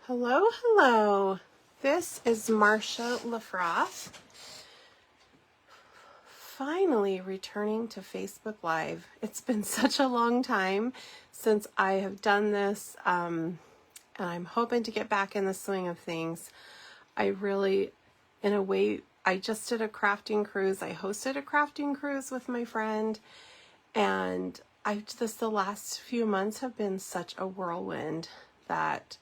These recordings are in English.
Hello, hello. This is Marsha LaFroth. Finally returning to Facebook Live. It's been such a long time since I have done this, and I'm hoping to get back in the swing of things. I really, in a way, I just did a crafting cruise. I hosted a crafting cruise with my friend, and the last few months have been such a whirlwind that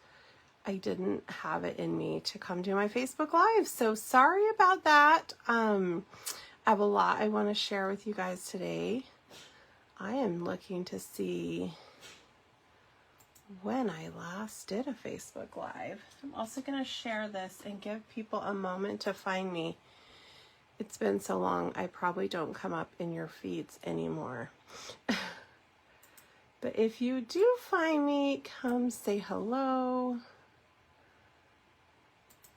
I didn't have it in me to come do my Facebook Live. So sorry about that. I have a lot I want to share with you guys today. I am looking to see when I last did a Facebook Live. I'm also going to share this and give people a moment to find me. It's been so long, I probably don't come up in your feeds anymore. But if you do find me, come say hello.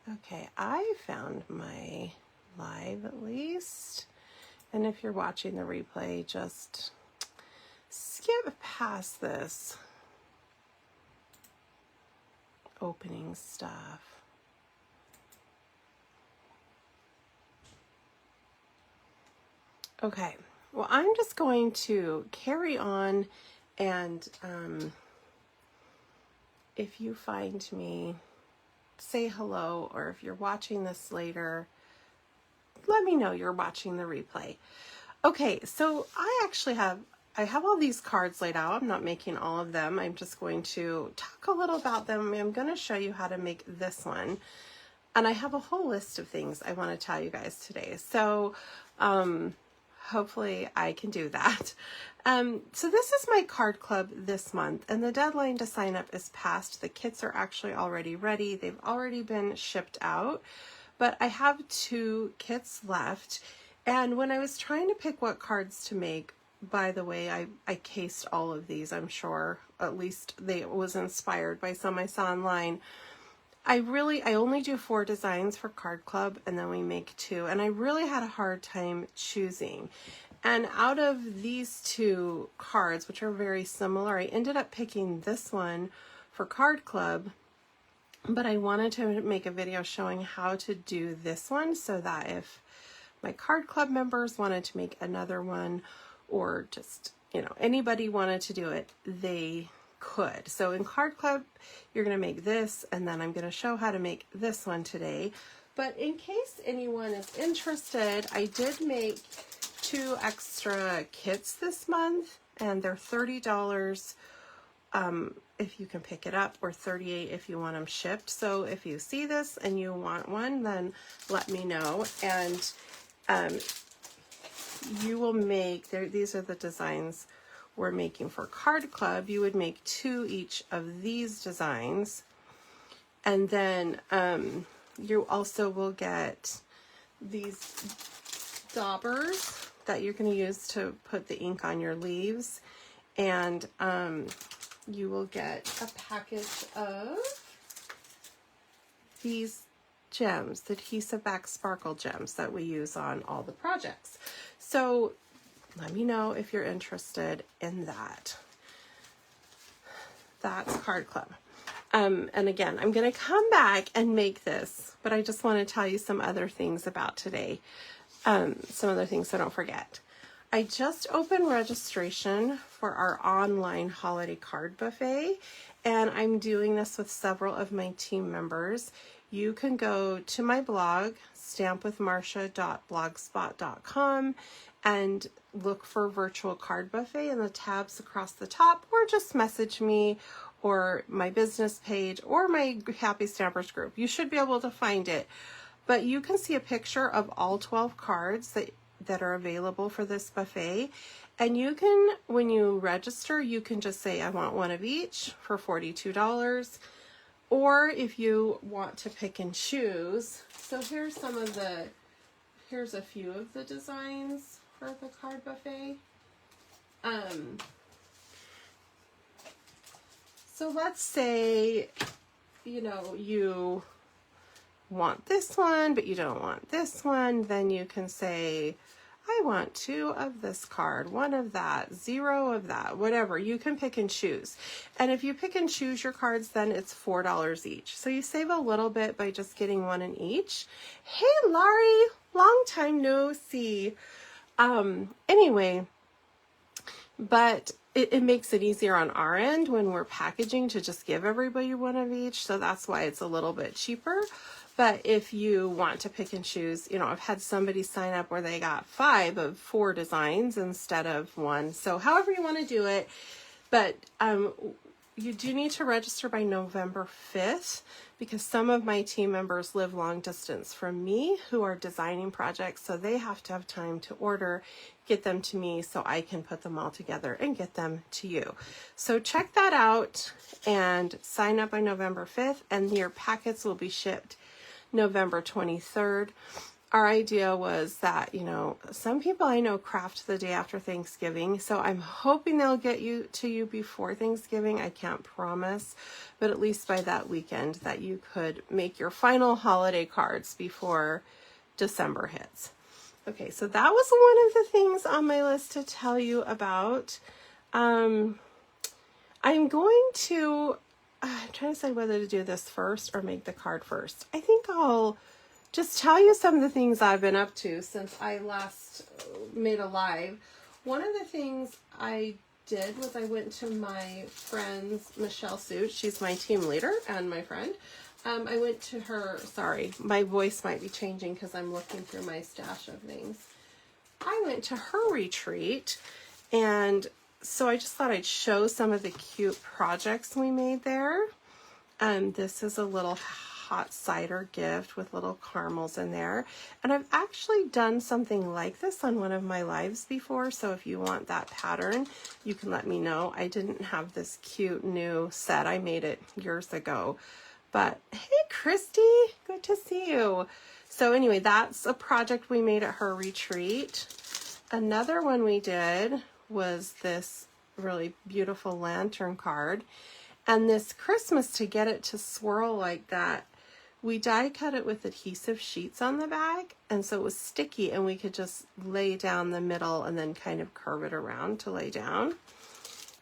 Okay, I found my live at least. And if you're watching the replay, just skip past this opening stuff. Okay, well, I'm just going to carry on, and if you find me, say hello, or if you're watching this later, let me know you're watching the replay. Okay, so I have all these cards laid out. I'm not making all of them. I'm just going to talk a little about them. I'm going to show you how to make this one. And I have a whole list of things I want to tell you guys today. So hopefully I can do that. So this is my card club this month, and the deadline to sign up is past. The kits are actually already ready. They've already been shipped out, but I have 2 kits left. And when I was trying to pick what cards to make, by the way, I cased all of these, I'm sure. At least it was inspired by some I saw online. I only do 4 designs for Card Club, and then we make 2. And I really had a hard time choosing. And out of these 2 cards, which are very similar, I ended up picking this one for Card Club. But I wanted to make a video showing how to do this one so that if my Card Club members wanted to make another one, or just, anybody wanted to do it, they could. So in Card Club, you're going to make this, and then I'm going to show how to make this one today. But in case anyone is interested, I did make 2 extra kits this month, and they're $30 if you can pick it up, or $38 if you want them shipped. So if you see this and you want one, then let me know. And you will make, these are the designs we're making for Card Club. You would make 2 each of these designs, and then you also will get these daubers that you're going to use to put the ink on your leaves, and you will get a package of these gems, the adhesive back sparkle gems that we use on all the projects. So let me know if you're interested in that. That's Card Club. And again, I'm going to come back and make this, but I just want to tell you some other things about today. Some other things so don't forget. I just opened registration for our online holiday card buffet, and I'm doing this with several of my team members. You can go to my blog, stampwithmarsha.blogspot.com, and look for virtual card buffet in the tabs across the top, or just message me or my business page or my Happy Stampers group. You should be able to find it. But you can see a picture of all 12 cards that are available for this buffet. And you can, when you register, you can just say, I want one of each for $42. Or if you want to pick and choose, so here's a few of the designs for the card buffet. So let's say, you want this one, but you don't want this one, then you can say, I want 2 of this card, 1 of that, 0 of that, whatever. You can pick and choose. And if you pick and choose your cards, then it's $4 each. So you save a little bit by just getting 1 in each. Hey, Laurie, long time no see. Anyway, but it makes it easier on our end when we're packaging to just give everybody 1 of each. So that's why it's a little bit cheaper. But if you want to pick and choose, you know, I've had somebody sign up where they got 5 of 4 designs instead of 1. So however you want to do it, but you do need to register by November 5th because some of my team members live long distance from me who are designing projects. So they have to have time to order, get them to me so I can put them all together and get them to you. So check that out and sign up by November 5th and your packets will be shipped November 23rd. Our idea was that, you know, some people I know craft the day after Thanksgiving, so I'm hoping they'll get to you before Thanksgiving. I can't promise, but at least by that weekend that you could make your final holiday cards before December hits. Okay, so that was one of the things on my list to tell you about. I'm trying to decide whether to do this first or make the card first. I think I'll just tell you some of the things I've been up to since I last made a live. One of the things I did was I went to my friend's Michelle Suit. She's my team leader and my friend. I went to her, sorry, my voice might be changing because I'm looking through my stash of things. I went to her retreat, and so I just thought I'd show some of the cute projects we made there. This is a little hot cider gift with little caramels in there. And I've actually done something like this on one of my lives before. So if you want that pattern, you can let me know. I didn't have this cute new set. I made it years ago. But hey, Christy, good to see you. So anyway, that's a project we made at her retreat. Another one we did was this really beautiful lantern card. And this Christmas, to get it to swirl like that, we die cut it with adhesive sheets on the back. And so it was sticky and we could just lay down the middle and then kind of curve it around to lay down.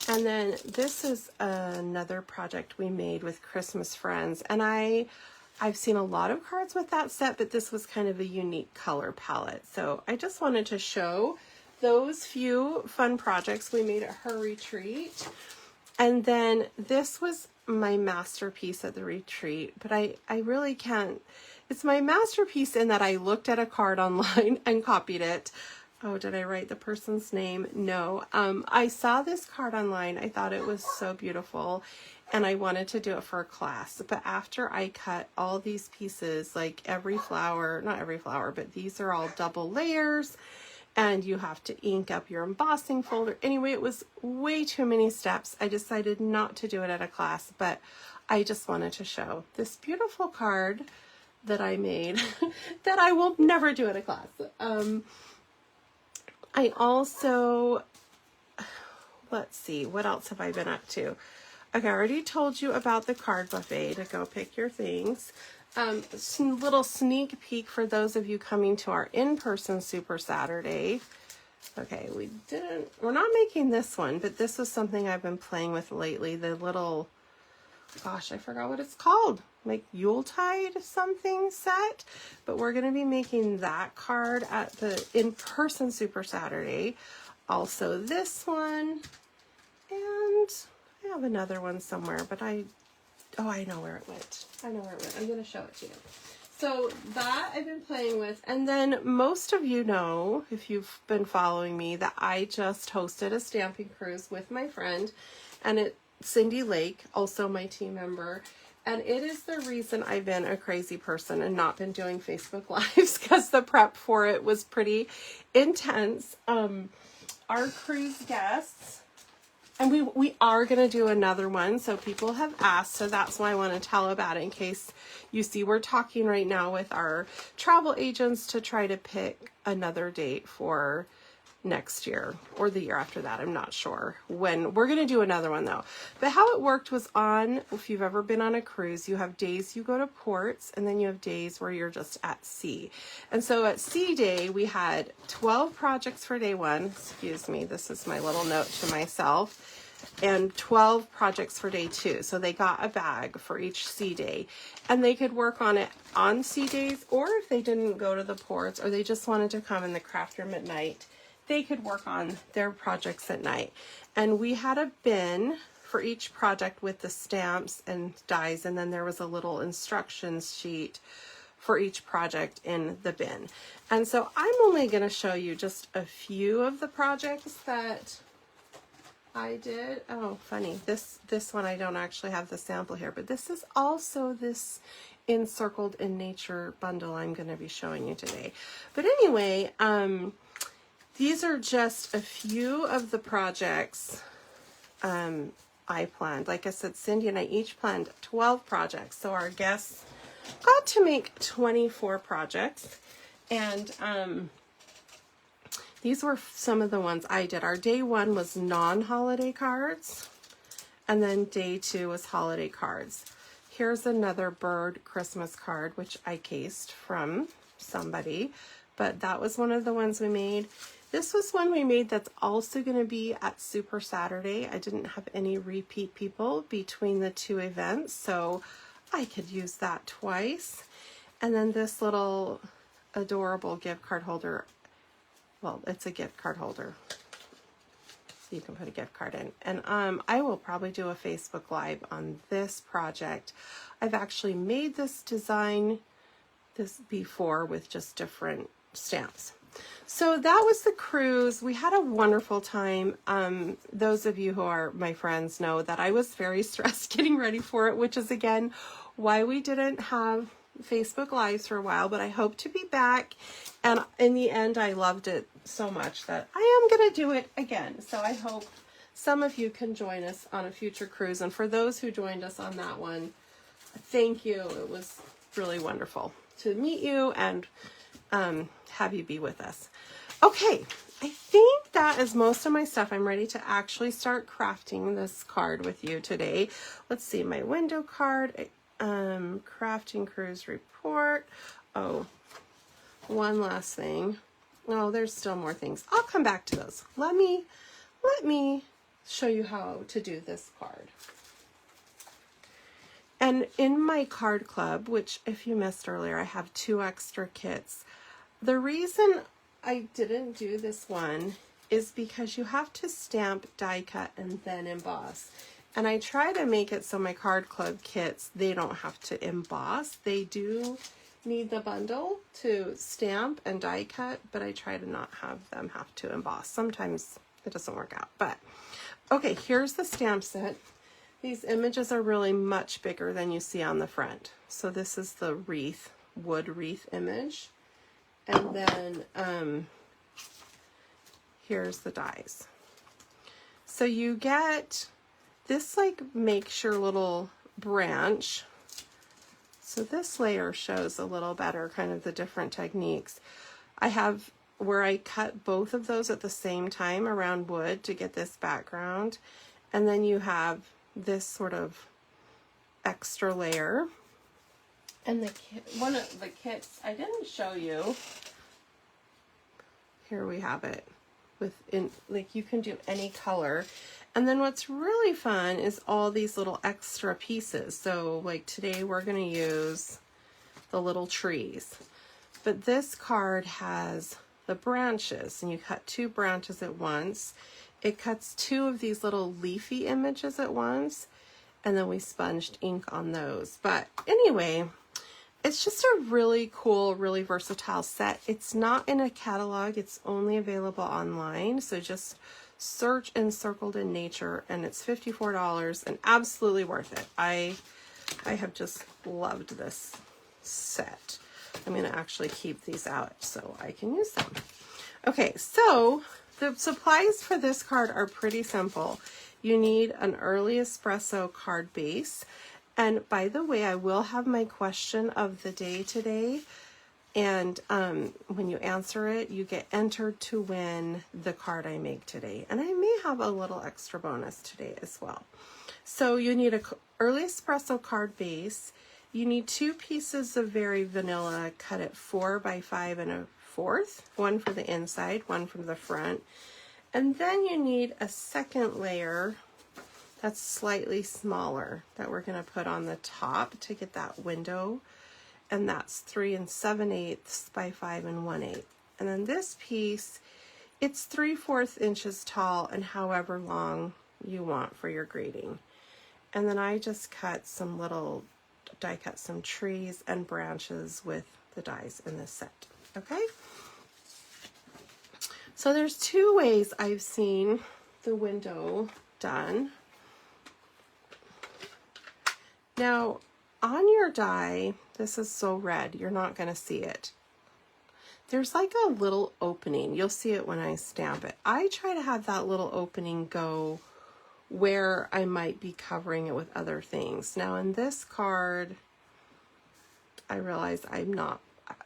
And then this is another project we made with Christmas friends. And I've seen a lot of cards with that set, but this was kind of a unique color palette. So I just wanted to show those few fun projects we made at her retreat. And then this was my masterpiece at the retreat, but I really can't. It's my masterpiece in that I looked at a card online and copied it. Oh, did I write the person's name? No. I saw this card online. I thought it was so beautiful and I wanted to do it for a class. But after I cut all these pieces, like every flower, not every flower, but these are all double layers. And you have to ink up your embossing folder. Anyway, it was way too many steps. I decided not to do it at a class, but I just wanted to show this beautiful card that I made that I will never do at a class. I also, let's see, what else have I been up to? Okay, I already told you about the card buffet to go pick your things. Little sneak peek for those of you coming to our in-person Super Saturday. Okay, we're not making this one, but this was something I've been playing with lately. The little, gosh, I forgot what it's called. Like Yuletide something set. But we're going to be making that card at the in-person Super Saturday. Also this one. And I have another one somewhere, but oh, I know where it went. I'm going to show it to you. So that I've been playing with. And then most of you know, if you've been following me, that I just hosted a stamping cruise with my friend. And it's Cindy Lake, also my team member. And it is the reason I've been a crazy person and not been doing Facebook Lives because the prep for it was pretty intense. Our cruise guests... And we are going to do another one, so people have asked, so that's why I want to tell about it in case you see we're talking right now with our travel agents to try to pick another date for next year or the year after that. I'm not sure when. We're going to do another one though. But how it worked was if you've ever been on a cruise, you have days you go to ports and then you have days where you're just at sea. And so at sea day, we had 12 projects for day one. Excuse me, this is my little note to myself. And 12 projects for day two. So they got a bag for each sea day and they could work on it on sea days, or if they didn't go to the ports or they just wanted to come in the craft room at night, they could work on their projects at night. And we had a bin for each project with the stamps and dies, and then there was a little instructions sheet for each project in the bin. And so I'm only going to show you just a few of the projects that I did. Oh, funny. This one I don't actually have the sample here, but this is also this Encircled in Nature bundle I'm going to be showing you today. But anyway, these are just a few of the projects I planned. Like I said, Cindy and I each planned 12 projects. So our guests got to make 24 projects. And these were some of the ones I did. Our day one was non-holiday cards. And then day two was holiday cards. Here's another bird Christmas card, which I cased from somebody. But that was one of the ones we made. This was one we made that's also going to be at Super Saturday. I didn't have any repeat people between the two events, so I could use that twice. And then this little adorable gift card holder. Well, it's a gift card holder. So you can put a gift card in. And I will probably do a Facebook Live on this project. I've actually made this design before with just different stamps. So that was the cruise. We had a wonderful time. Those of you who are my friends know that I was very stressed getting ready for it, which is again why we didn't have Facebook Lives for a while, but I hope to be back. And in the end, I loved it so much that I am going to do it again. So I hope some of you can join us on a future cruise. And for those who joined us on that one, thank you. It was really wonderful to meet you and have you be with us. Okay, I think that is most of my stuff. I'm ready to actually start crafting this card with you today. Let's see, my window card, crafting cruise report. Oh, one last thing. Oh, there's still more things. I'll come back to those. Let me show you how to do this card. And in my card club, which if you missed earlier, I have 2 extra kits. The reason I didn't do this one is because you have to stamp, die cut, and then emboss. And I try to make it so my card club kits, they don't have to emboss. They do need the bundle to stamp and die cut, but I try to not have them have to emboss. Sometimes it doesn't work out. But okay, here's the stamp set. These images are really much bigger than you see on the front. So this is the wreath, wood wreath image. And then here's the dies. So you get this like makes your little branch. So this layer shows a little better kind of the different techniques. I have where I cut both of those at the same time around wood to get this background. And then you have this sort of extra layer. And one of the kits I didn't show you. Here we have it like you can do any color. And then what's really fun is all these little extra pieces. So like today we're going to use the little trees. But this card has the branches and you cut 2 branches at once. It cuts 2 of these little leafy images at once. And then we sponged ink on those. But anyway, it's just a really cool, really versatile set. It's not in a catalog. It's only available online. So just search Encircled in Nature and it's $54 and absolutely worth it. I have just loved this set. I'm going to actually keep these out so I can use them. Okay, so the supplies for this card are pretty simple. You need an early espresso card base. And by the way, I will have my question of the day today. And when you answer it, you get entered to win the card I make today. And I may have a little extra bonus today as well. So you need a early espresso card base. You need 2 pieces of very vanilla cut at 4 by 5 1/4. One for the inside, one from the front. And then you need a second layer that's slightly smaller that we're going to put on the top to get that window. And that's 3 7/8 by 5 1/8. And then this piece, it's 3/4 inches tall and however long you want for your grading. And then I just cut some little, die cut some trees and branches with the dies in this set. Okay? So there's 2 ways I've seen the window done. Now, on your die, this is so red, you're not going to see it. There's like a little opening. You'll see it when I stamp it. I try to have that little opening go where I might be covering it with other things. Now, in this card, I realize I'm not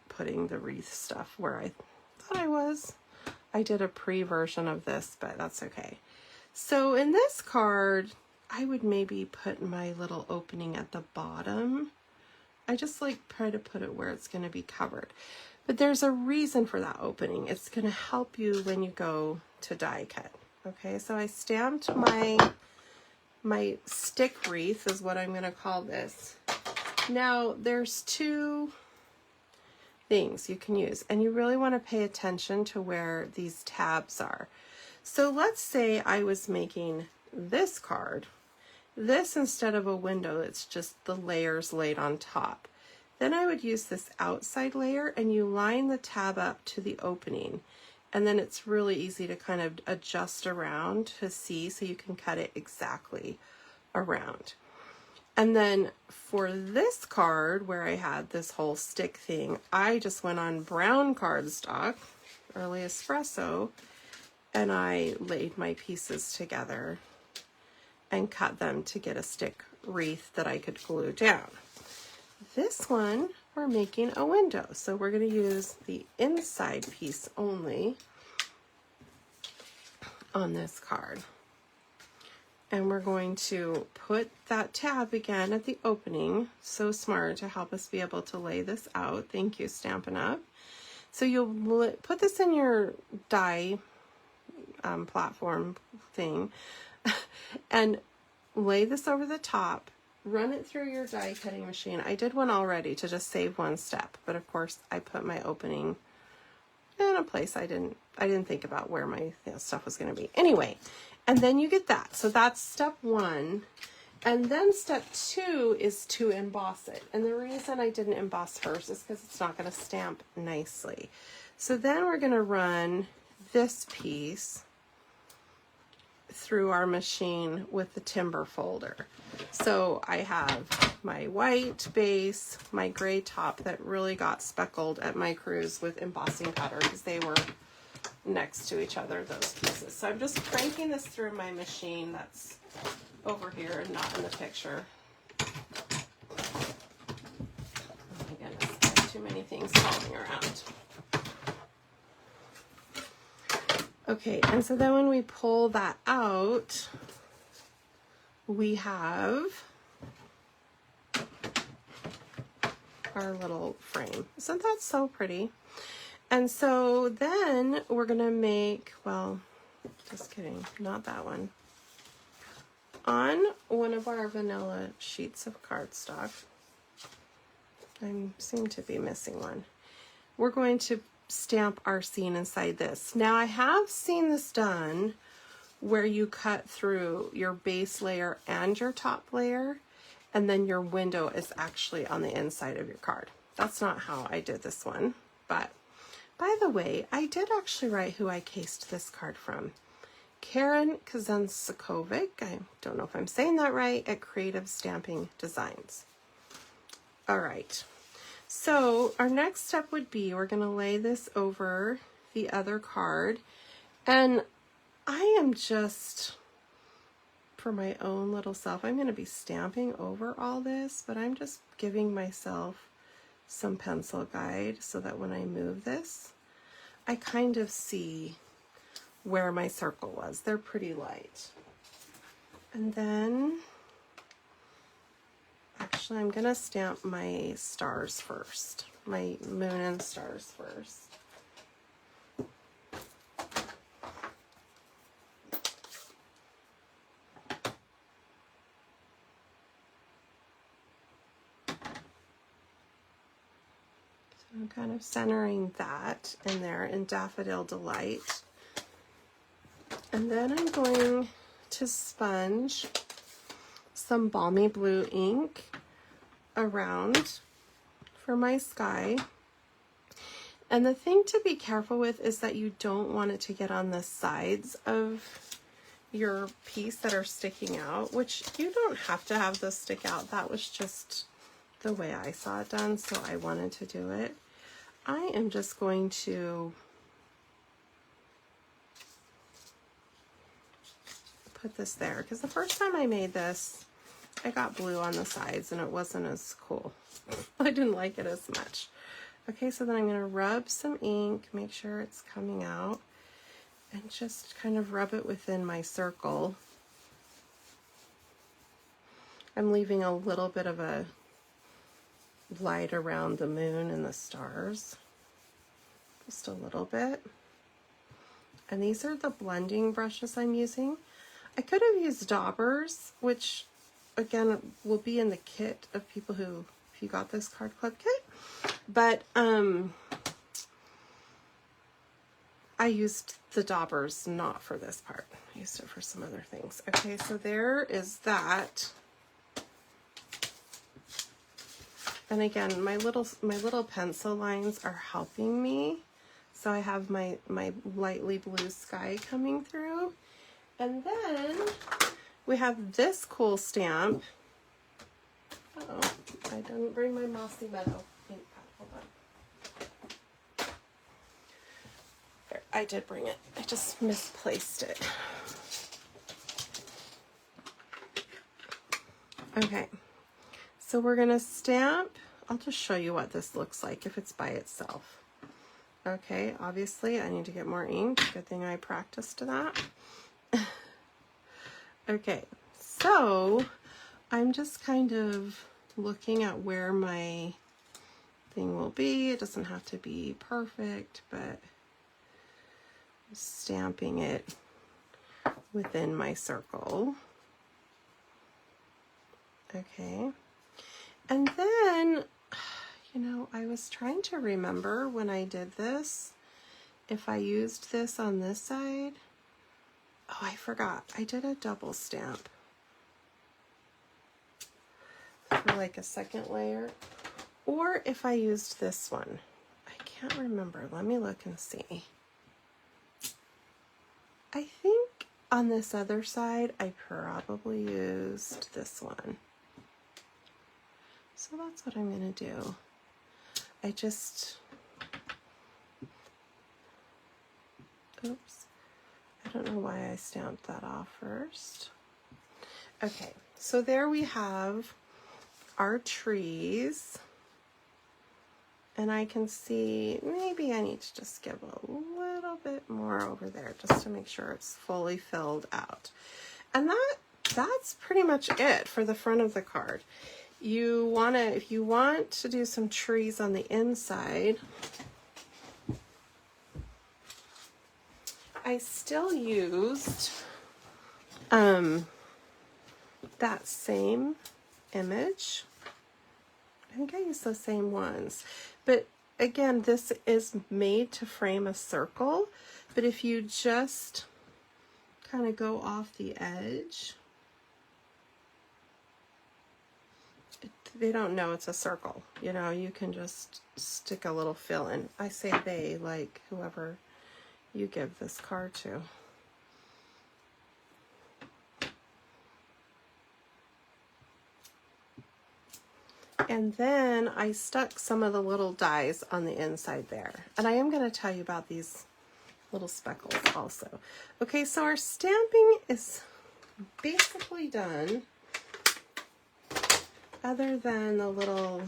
putting the wreath stuff where I thought I was. I did a pre-version of this, but that's okay. So in this card, I would maybe put my little opening at the bottom. I just like try to put it where it's going to be covered. But there's a reason for that opening. It's going to help you when you go to die cut. Okay, so I stamped my stick wreath is what I'm going to call this. Now there's 2 things you can use, and you really want to pay attention to where these tabs are. So let's say I was making this card. This, instead of a window, it's just the layers laid on top. Then I would use this outside layer and you line the tab up to the opening. And then it's really easy to kind of adjust around to see so you can cut it exactly around. And then for this card where I had this whole stick thing, I just went on brown cardstock, early espresso, and I laid my pieces together and cut them to get a stick wreath that I could glue down. This one, we're making a window. So we're going to use the inside piece only on this card. And we're going to put that tab again at the opening. So smart to help us be able to lay this out. Thank you, Stampin' Up! So you'll put this in your die platform thing and lay this over the top, run it through your die cutting machine. I did one already to just save one step, but of course I put my opening in a place I didn't think about where my stuff was going to be. Anyway, and then you get that. So that's step 1. And then step 2 is to emboss it. And the reason I didn't emboss first is because it's not going to stamp nicely. So then we're going to run this piece through our machine with the timber folder. So I have my white base, my gray top that really got speckled at my cruise with embossing powder because they were next to each other, those pieces. So I'm just cranking this through my machine that's over here and not in the picture. Oh my goodness, I have too many things falling around. Okay, and so then when we pull that out, we have our little frame. Isn't that so pretty? And so then we're gonna make, well, just kidding, not that one. On one of our vanilla sheets of cardstock, I seem to be missing one, we're going to stamp our scene inside this. Now I have seen this done where you cut through your base layer and your top layer, and then your window is actually on the inside of your card. That's not how I did this one, but by the way, I did actually write who I cased this card from. Karen Kazenskovic, I don't know if I'm saying that right, at Creative Stamping Designs. All right. So our next step would be we're going to lay this over the other card, and I am just, for my own little self, I'm going to be stamping over all this, but I'm just giving myself some pencil guide so that when I move this, I kind of see where my circle was. They're pretty light. And then, actually, I'm gonna stamp my stars first, my moon and stars first. I'm kind of centering that in there in Daffodil Delight. And then I'm going to sponge some Balmy Blue ink around for my sky. And the thing to be careful with is that you don't want it to get on the sides of your piece that are sticking out, which you don't have to have this stick out. That was just the way I saw it done, so I wanted to do it. I am just going to put this there, because the first time I made this, I got blue on the sides and it wasn't as cool. I didn't like it as much. Okay, so then I'm going to rub some ink, make sure it's coming out, and just kind of rub it within my circle. I'm leaving a little bit of a light around the moon and the stars, just a little bit. And these are the blending brushes I'm using. I could have used daubers, which again will be in the kit of people who, if you got this card club kit, but I used the daubers not for this part. I used it for some other things. Okay, so there is that. And again, my little pencil lines are helping me. So I have my lightly blue sky coming through. And then we have this cool stamp. Uh-oh, I didn't bring my Mossy Meadow ink pad. Hold on. There, I did bring it. I just misplaced it. Okay. So we're going to stamp, I'll just show you what this looks like if it's by itself. Okay, obviously I need to get more ink. Good thing I practiced that. Okay, so I'm just kind of looking at where my thing will be. It doesn't have to be perfect, but I'm stamping it within my circle. Okay. And then, you know, I was trying to remember when I did this, if I used this on this side. Oh, I forgot. I did a double stamp for like a second layer. Or if I used this one. I can't remember. Let me look and see. I think on this other side, I probably used this one. So that's what I'm going to do. I just, oops, I don't know why I stamped that off first. Okay, so there we have our trees. And I can see, maybe I need to just give a little bit more over there just to make sure it's fully filled out. And that's pretty much it for the front of the card. You want to, if you want to do some trees on the inside, I still used that same image. I think I used the same ones. But again, this is made to frame a circle. But if you just kind of go off the edge, they don't know it's a circle. You know, you can just stick a little fill in. I say they, like whoever you give this card to. And then I stuck some of the little dies on the inside there. And I am going to tell you about these little speckles also. Okay, so our stamping is basically done, other than the little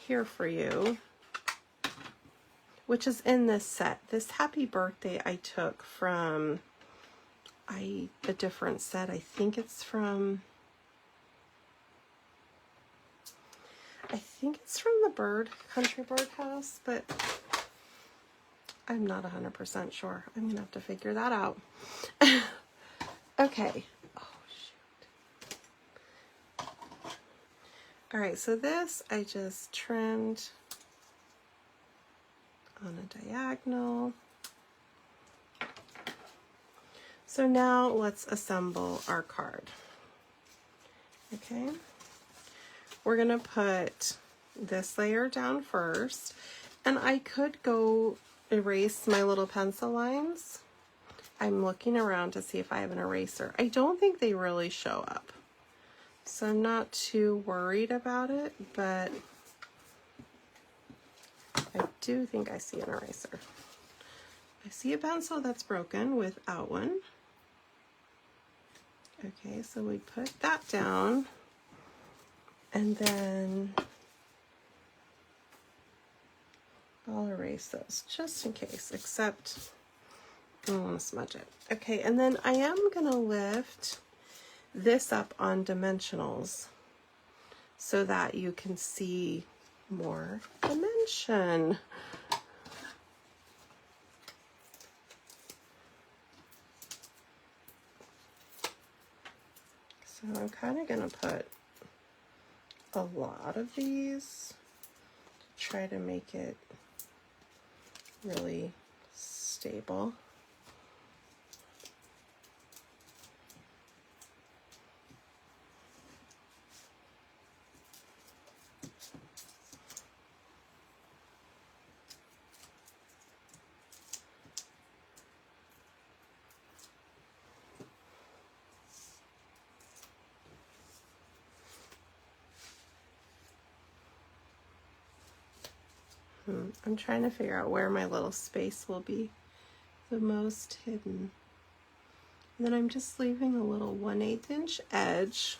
here for you, which is in this set. This Happy Birthday I took from a different set. I think it's from the Country Bird House, but I'm not 100% sure. I'm gonna have to figure that out. Okay. Oh, shoot. All right, so this I just trimmed on a diagonal. So now let's assemble our card. Okay. We're gonna put this layer down first, and I could go erase my little pencil lines. I'm looking around to see if I have an eraser. I don't think they really show up, so I'm not too worried about it, but I do think I see an eraser. I see a pencil that's broken without one. Okay, so we put that down, and then I'll erase those just in case, except I don't want to smudge it. Okay, and then I am gonna lift this up on dimensionals so that you can see more dimension. So I'm kind of gonna put a lot of these to try to make it really stable. I'm trying to figure out where my little space will be the most hidden. And then I'm just leaving a little 1/8 inch edge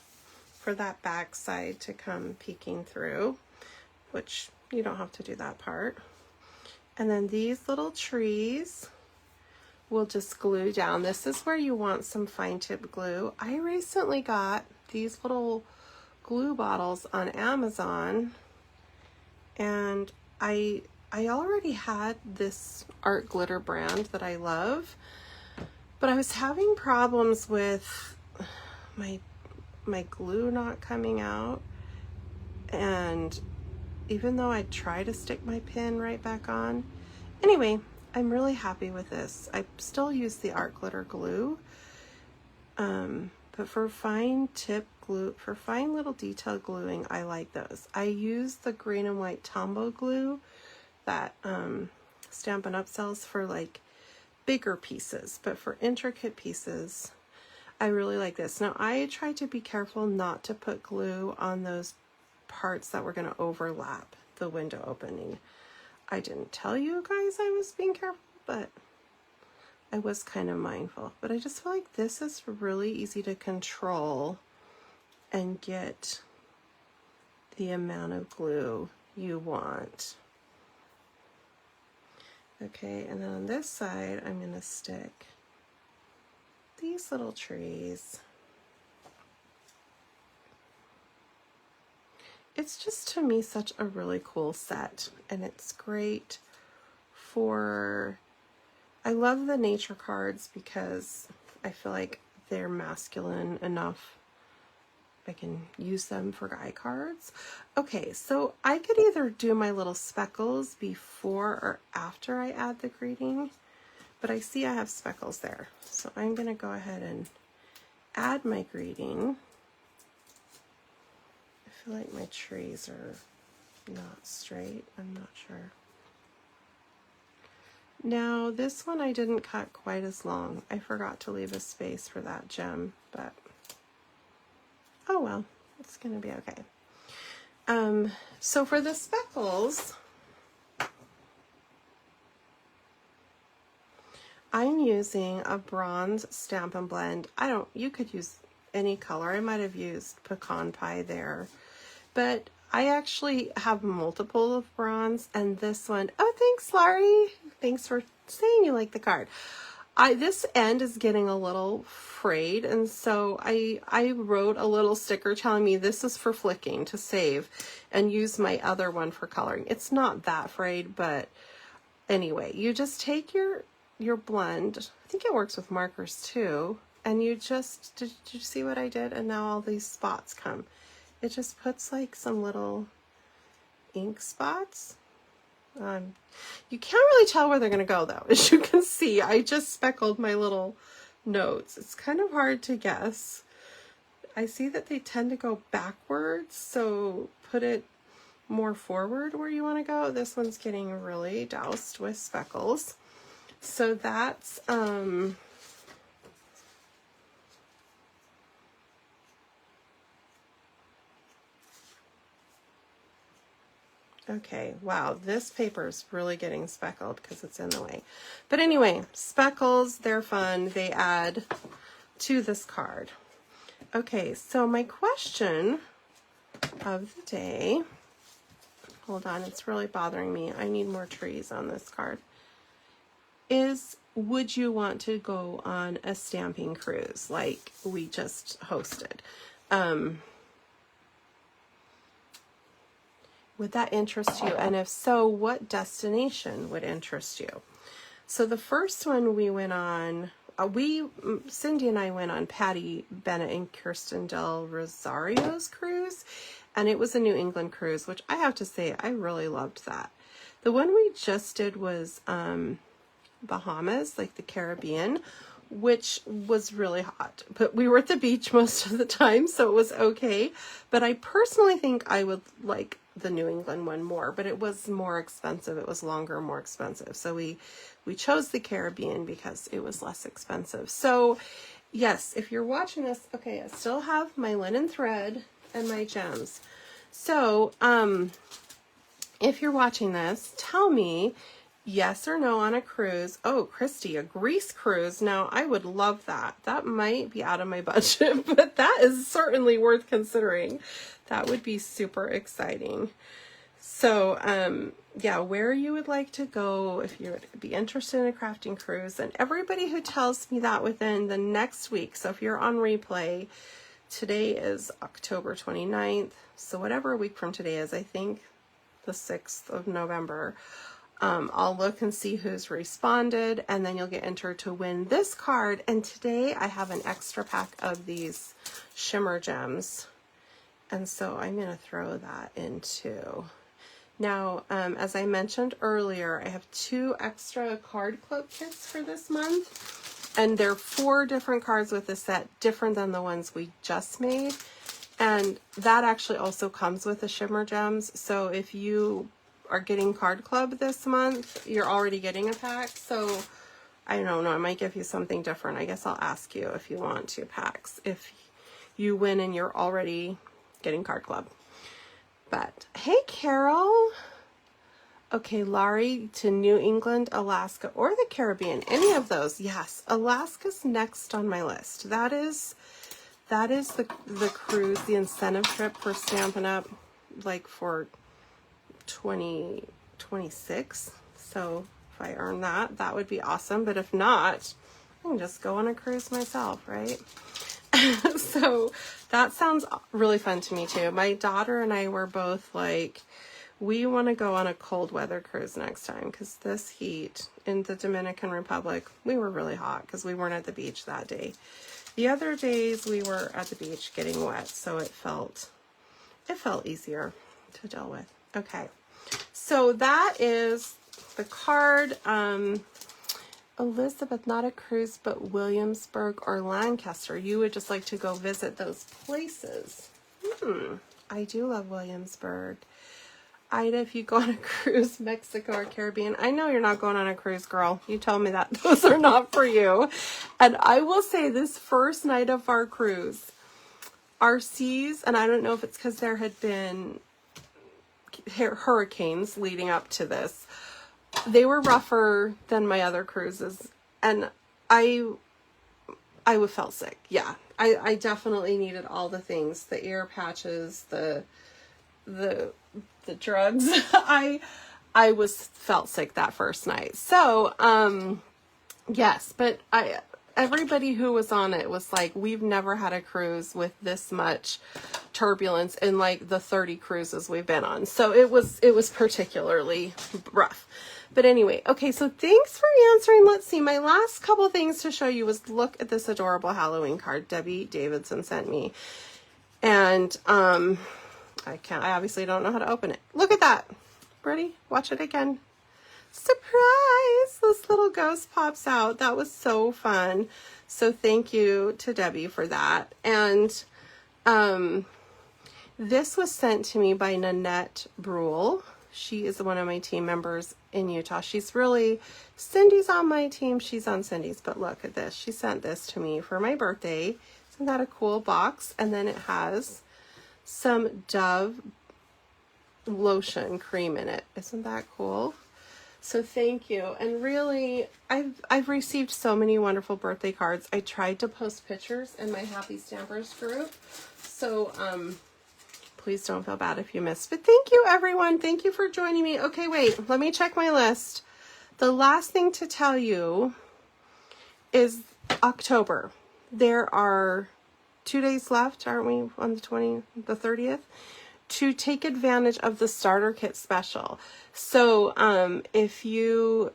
for that back side to come peeking through, which you don't have to do that part. And then these little trees will just glue down. This is where you want some fine tip glue. I recently got these little glue bottles on Amazon, and I already had this art glitter brand that I love, but I was having problems with my glue not coming out, and even though I try to stick my pin right back on. Anyway, I'm really happy with this. I still use the art glitter glue, but for fine tip glue, for fine little detail gluing, I like those. I use the green and white Tombow glue that Stampin' Up! Sells for like bigger pieces, but for intricate pieces, I really like this. Now, I try to be careful not to put glue on those parts that were going to overlap the window opening. I didn't tell you guys I was being careful, but I was kind of mindful. But I just feel like this is really easy to control and get the amount of glue you want. Okay, and then on this side, I'm going to stick these little trees. It's just, to me, such a really cool set, and it's great for, I love the nature cards because I feel like they're masculine enough. I can use them for guy cards. Okay, so I could either do my little speckles before or after I add the greeting, but I see I have speckles there. So I'm gonna go ahead and add my greeting. I feel like my trees are not straight, I'm not sure. Now this one I didn't cut quite as long. I forgot to leave a space for that gem, but oh well, it's gonna be okay. So for the speckles, I'm using a bronze Stampin' Blend. You could use any color. I might have used Pecan Pie there, but I actually have multiple of bronze, and this one, oh, thanks, Laurie. Thanks for saying you like the card. This end is getting a little frayed, and so I wrote a little sticker telling me this is for flicking to save, and use my other one for coloring. It's not that frayed, but anyway, you just take your blend. I think it works with markers too, and you just, did you see what I did? And now all these spots come. It just puts like some little ink spots. You can't really tell where they're going to go though. As you can see, I just speckled my little notes. It's kind of hard to guess. I see that they tend to go backwards, so put it more forward where you want to go. This one's getting really doused with speckles. So that's, okay, wow, this paper is really getting speckled because it's in the way. But anyway, speckles, they're fun. They add to this card. Okay, so my question of the day, hold on, it's really bothering me. I need more trees on this card, is would you want to go on a stamping cruise like we just hosted? Would that interest you? And if so, what destination would interest you? So the first one we went on, Cindy and I went on Patty Bennett and Kirsten Del Rosario's cruise, and it was a New England cruise, which I have to say, I really loved that. The one we just did was Bahamas, like the Caribbean, which was really hot, but we were at the beach most of the time, so it was okay. But I personally think I would like the New England one more, but it was more expensive. It was longer, more expensive. So we chose the Caribbean because it was less expensive. So yes, if you're watching this, okay, I still have my linen thread and my gems. So if you're watching this, tell me yes or no on a cruise. Oh, Christy, a Greece cruise. Now, I would love that. That might be out of my budget, but that is certainly worth considering. That would be super exciting. So, yeah, where you would like to go if you would be interested in a crafting cruise. And everybody who tells me that within the next week. So if you're on replay, today is October 29th. So whatever a week from today is, I think the 6th of November. I'll look and see who's responded, and then you'll get entered to win this card. And today I have an extra pack of these shimmer gems, and so I'm going to throw that in too. Now, as I mentioned earlier, I have 2 extra card club kits for this month, and they're 4 different cards with a set, different than the ones we just made. And that actually also comes with the shimmer gems. So if you are getting card club this month, you're already getting a pack. So I don't know, I might give you something different. I guess I'll ask you if you want 2 packs if you win and you're already getting card club. But hey, Carol. Okay, Laurie, to New England, Alaska, or the Caribbean, any of those. Yes, Alaska's next on my list. That is the cruise, the incentive trip for Stampin' Up, like for 2026. So if I earn that, that would be awesome. But if not, I can just go on a cruise myself, right? So that sounds really fun to me too. My daughter and I were both like, we want to go on a cold weather cruise next time, because this heat in the Dominican Republic, we were really hot because we weren't at the beach that day. The other days we were at the beach getting wet, so it felt easier to deal with. Okay, so that is the card. Elizabeth, not a cruise, but Williamsburg or Lancaster. You would just like to go visit those places. I do love Williamsburg. Ida, if you go on a cruise, Mexico or Caribbean, I know you're not going on a cruise, girl. You told me that those are not for you. And I will say, this first night of our cruise, our seas, and I don't know if it's because there had been hurricanes leading up to this, they were rougher than my other cruises, and I felt sick. Yeah, I definitely needed all the things, the ear patches, the the drugs, I felt sick that first night. So, yes, but everybody who was on it was like, we've never had a cruise with this much turbulence in like the 30 cruises we've been on. So it was particularly rough. But anyway, okay, so thanks for answering. Let's see, my last couple things to show you was look at this adorable Halloween card Debbie Davidson sent me. And I obviously don't know how to open it. Look at that. Ready? Watch it again. Surprise! This little ghost pops out. That was so fun. So thank you to Debbie for that. And this was sent to me by Nanette Brule. She is one of my team members in Utah. Cindy's on my team. She's on Cindy's. But look at this. She sent this to me for my birthday. Isn't that a cool box? And then it has some Dove lotion cream in it. Isn't that cool? So thank you. And really, I've received so many wonderful birthday cards. I tried to post pictures in my Happy Stampers group. So please don't feel bad if you missed. But thank you, everyone. Thank you for joining me. Okay, wait. Let me check my list. The last thing to tell you is October. There are 2 days left, aren't we, on the 30th? To take advantage of the starter kit special. So if you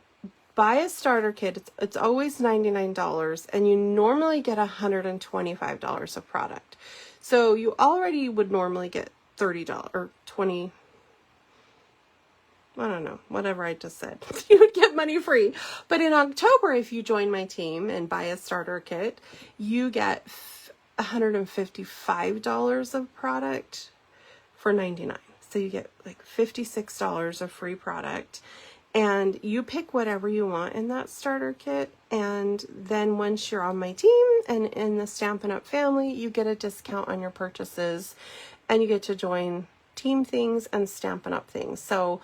buy a starter kit, it's always $99 and you normally get $125 of product. So you already would normally get $30 or $20, I don't know, whatever I just said. You would get money free. But in October, if you join my team and buy a starter kit, you get $155 of product for $99. So you get like $56 of free product, and you pick whatever you want in that starter kit. And then once you're on my team and in the Stampin' Up! Family, you get a discount on your purchases, and you get to join team things and Stampin' Up! Things. So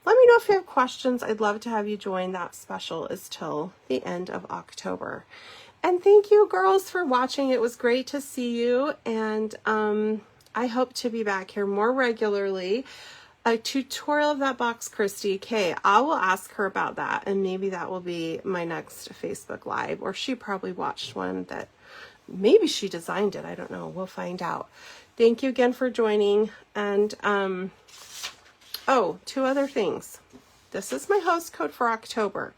let me know if you have questions. I'd love to have you join. That special is till the end of October. And thank you, girls, for watching. It was great to see you, and I hope to be back here more regularly. A tutorial of that box, Christy K. I will ask her about that, and maybe that will be my next Facebook Live, or she probably watched one that maybe she designed it. I don't know. We'll find out. Thank you again for joining. And oh, 2 other things. This is my host code for October.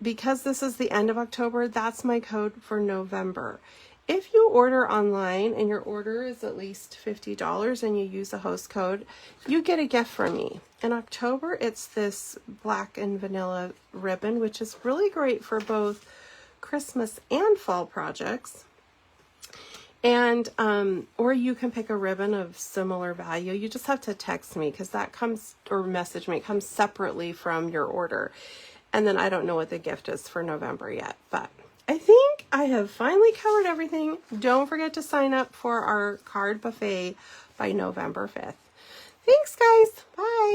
Because this is the end of October, that's my code for November. If you order online and your order is at least $50 and you use a host code, you get a gift from me. In October, it's this black and vanilla ribbon, which is really great for both Christmas and fall projects. And, or you can pick a ribbon of similar value. You just have to text me, because that comes, or message me, it comes separately from your order. And then I don't know what the gift is for November yet, but I think I have finally covered everything. Don't forget to sign up for our card buffet by November 5th. Thanks, guys. Bye.